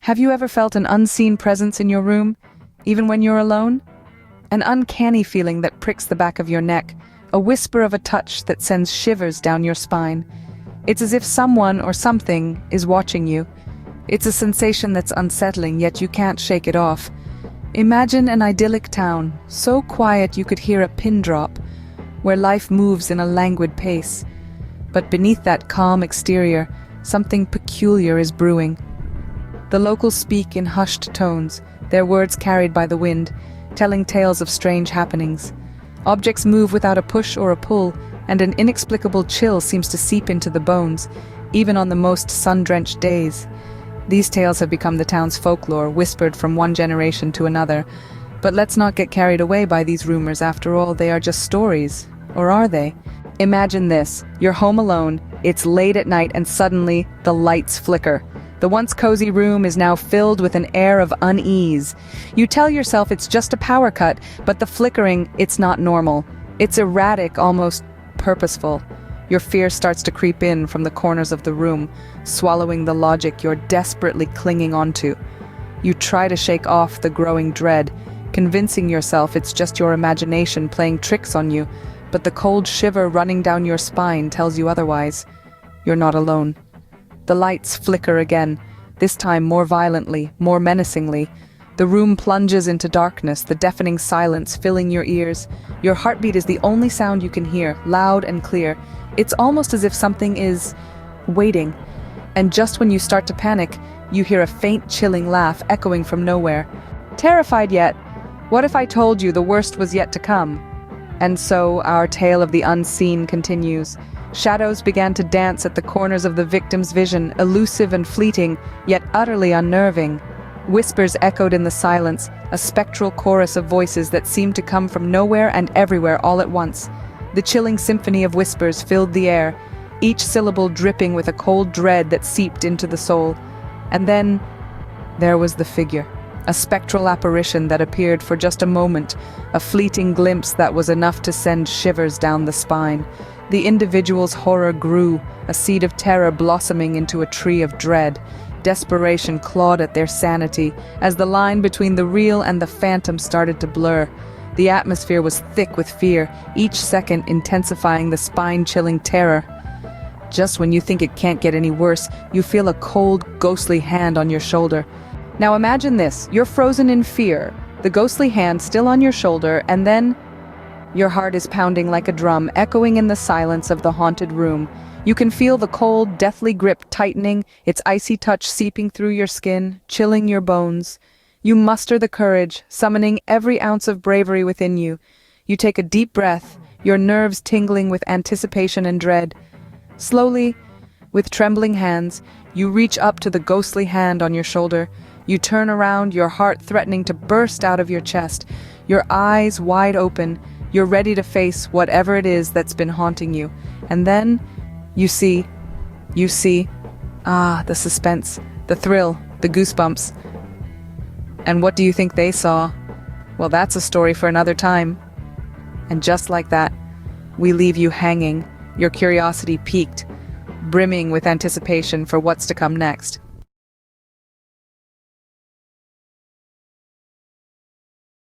Have you ever felt an unseen presence in your room, even when you're alone? An uncanny feeling that pricks the back of your neck, a whisper of a touch that sends shivers down your spine. It's as if someone or something is watching you. It's a sensation that's unsettling, yet you can't shake it off. Imagine an idyllic town, so quiet you could hear a pin drop, where life moves in a languid pace. But beneath that calm exterior, something peculiar is brewing. The locals speak in hushed tones, their words carried by the wind, telling tales of strange happenings. Objects move without a push or a pull, and an inexplicable chill seems to seep into the bones, even on the most sun-drenched days. These tales have become the town's folklore, whispered from one generation to another. But let's not get carried away by these rumors. After all, they are just stories. Or are they? Imagine this. You're home alone, it's late at night, and suddenly the lights flicker. The once cozy room is now filled with an air of unease. You tell yourself it's just a power cut, but the flickering, it's not normal. It's erratic, almost purposeful. Your fear starts to creep in from the corners of the room, swallowing the logic you're desperately clinging onto. You try to shake off the growing dread, convincing yourself it's just your imagination playing tricks on you, but the cold shiver running down your spine tells you otherwise. You're not alone. The lights flicker again, this time more violently, more menacingly. The room plunges into darkness, the deafening silence filling your ears. Your heartbeat is the only sound you can hear, loud and clear. It's almost as if something is waiting. And just when you start to panic, you hear a faint, chilling laugh echoing from nowhere. Terrified yet? What if I told you the worst was yet to come? And so our tale of the unseen continues. Shadows began to dance at the corners of the victim's vision, elusive and fleeting, yet utterly unnerving. Whispers echoed in the silence, a spectral chorus of voices that seemed to come from nowhere and everywhere all at once. The chilling symphony of whispers filled the air, each syllable dripping with a cold dread that seeped into the soul. And then there was the figure, a spectral apparition that appeared for just a moment, a fleeting glimpse that was enough to send shivers down the spine. The individual's horror grew, a seed of terror blossoming into a tree of dread. Desperation clawed at their sanity as the line between the real and the phantom started to blur. The atmosphere was thick with fear, each second intensifying the spine-chilling terror. Just when you think it can't get any worse, you feel a cold, ghostly hand on your shoulder. Now imagine this, you're frozen in fear, the ghostly hand still on your shoulder, and then your heart is pounding like a drum, echoing in the silence of the haunted room. You can feel the cold, deathly grip tightening, its icy touch seeping through your skin, chilling your bones. You muster the courage, summoning every ounce of bravery within you. You take a deep breath, your nerves tingling with anticipation and dread. Slowly, with trembling hands, you reach up to the ghostly hand on your shoulder. You turn around, your heart threatening to burst out of your chest, your eyes wide open. You're ready to face whatever it is that's been haunting you. And then, you see, the suspense, the thrill, the goosebumps. And what do you think they saw? Well, that's a story for another time. And just like that, we leave you hanging, your curiosity piqued, brimming with anticipation for what's to come next.